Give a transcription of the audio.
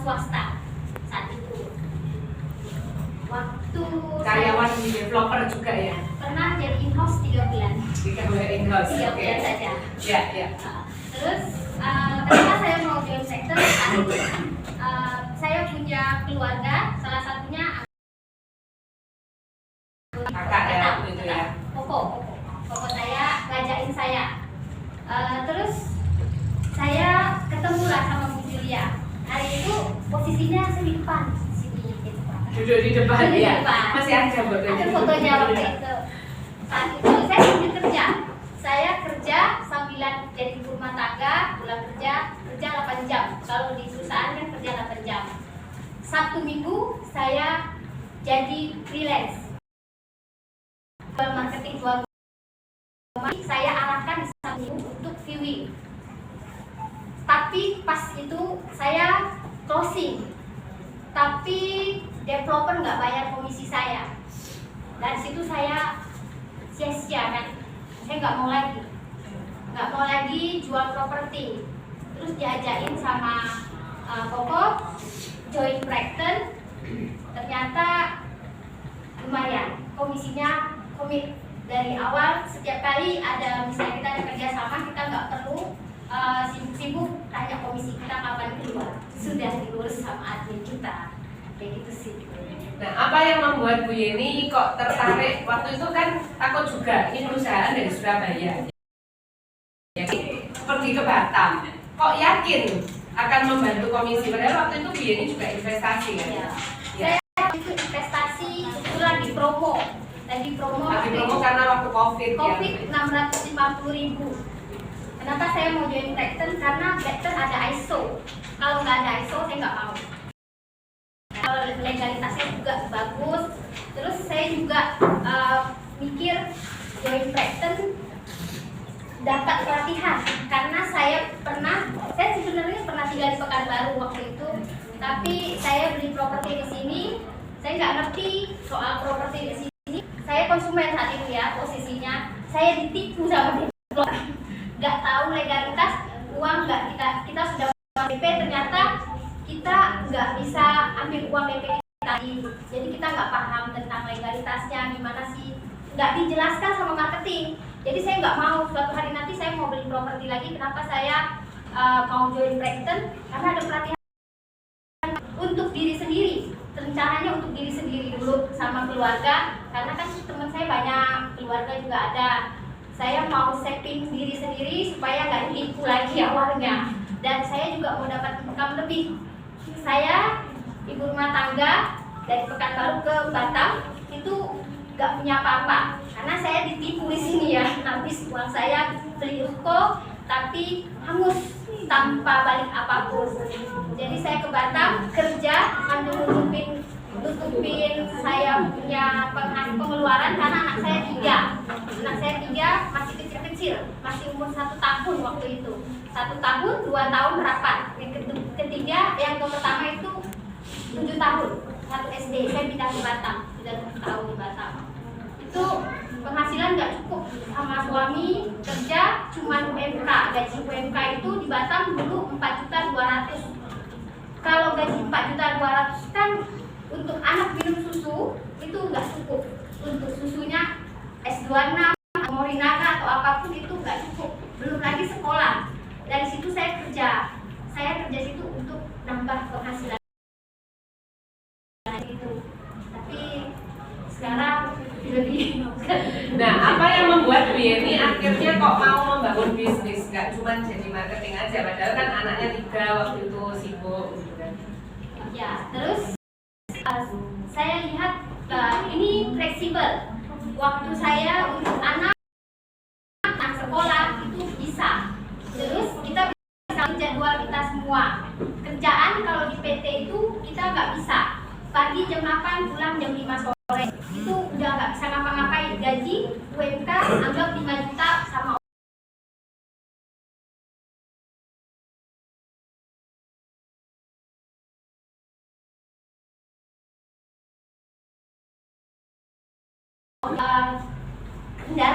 swasta saat itu. Waktu karyawan di developer juga ya? Pernah jadi in-house 3 bulan. 3 bulan in-house, 3 oke. bulan saja. Ya, ya. Terus kenapa saya mau join sektor? Saya punya keluarga, salah satunya Kakak ya, gitu ya. Koko saya ngajakin saya. Terus saya ketemulah sama Bu Julia. Hari itu posisinya saya di depan sini gitu. Duduk di depan Di ya. depan. Masih ada fotonya. Ada fotonya waktu itu. Saat itu saya sambil kerja. Saya kerja sambilan jadi ibu rumah tangga, pulang kerja 8 jam. Kalau di perusahaan kan kerja 8 jam. Sabtu Minggu saya jadi freelance. Marketing jual saya arahkan di Sabtu Minggu untuk viewing. Tapi pas itu saya closing. Tapi developer nggak bayar komisi saya. Dan situ saya sia-sia kan. Saya nggak mau lagi jual properti. Terus diajakin sama Koko join Brighton. Ternyata lumayan komisinya komit dari awal. Setiap kali ada misalnya kita ada kerjasama, kita nggak perlu sibuk-sibuk tanya komisi kita kapan keluar, sudah diurus sama admin kita, kayak gitu sih. Nah, apa yang membuat Bu Yeni kok tertarik? Waktu itu kan takut juga, ini perusahaan dari Surabaya ya, pergi ke Batam, kok yakin akan membantu komisi? Padahal waktu itu Bu Yeni juga investasi kan? Ya. Ya. Saya itu investasi itu lagi promo karena waktu COVID ya. 650.000. Kenapa saya mau join Brighton? Karena Brighton ada ISO. Kalau nggak ada ISO saya nggak mau. Kalau legalitasnya juga bagus. Terus saya juga mikir join Brighton dapat pelatihan, karena saya sebenarnya pernah tinggal di Pekanbaru waktu itu, tapi saya beli properti di sini, saya nggak ngerti soal properti di sini. Saya konsumen saat itu ya, posisinya saya ditipu sama developer, nggak tahu legalitas uang, nggak kita sudah DP, ternyata kita nggak bisa ambil uang DP tadi, jadi kita nggak paham tentang legalitasnya gimana sih, nggak dijelaskan sama marketing. Jadi saya nggak mau, suatu hari nanti saya mau beli properti lagi. Kenapa saya mau join Brighton? Karena ada pelatihan untuk diri sendiri. Rencananya untuk diri sendiri dulu sama keluarga. Karena kan teman saya banyak, keluarga juga ada. Saya mau saving diri sendiri supaya nggak ditipu lagi awalnya. Dan saya juga mau dapat income lebih. Saya ibu rumah tangga dari Pekanbaru ke Batam itu nggak punya apa-apa, karena saya ditipu di sini ya. Habis uang saya beli ruko tapi hangus tanpa balik apapun. Jadi saya ke Batam kerja sambil nutupin saya punya pengeluaran, karena anak saya tiga masih kecil-kecil, masih umur 1 tahun waktu itu, 1 tahun 2 tahun rapat, ketiga yang pertama itu 7 tahun, 1 SD. Saya pindah ke Batam, sudah 7 tahun di Batam. Itu penghasilan nggak cukup, sama suami kerja cuman UMK. Gaji UMK itu di Batam dulu 4.200.000. Kalau gaji 4.200.000 kan untuk anak minum susu itu nggak cukup. Untuk susunya S26, Morinaga atau apapun itu nggak cukup. Belum lagi sekolah. Dari situ saya kerja situ untuk nambah penghasilan itu. Tapi sekarang lebih. Nah, apa yang membuat Bu Yeni akhirnya kok mau membangun bisnis? Gak cuma jadi marketing aja, padahal kan anaknya 3 waktu itu sibuk gitu kan. Ya, terus saya lihat ini fleksibel. Waktu saya untuk anak sekolah itu bisa. Terus kita bisa jadwal kita semua. Kerjaan kalau di PT itu kita nggak bisa. Pagi jam 8, pulang jam 5 sore. Itu udah nggak bisa ngapa-ngapain. Gaji UMK anggap 5 juta sama kendaraan.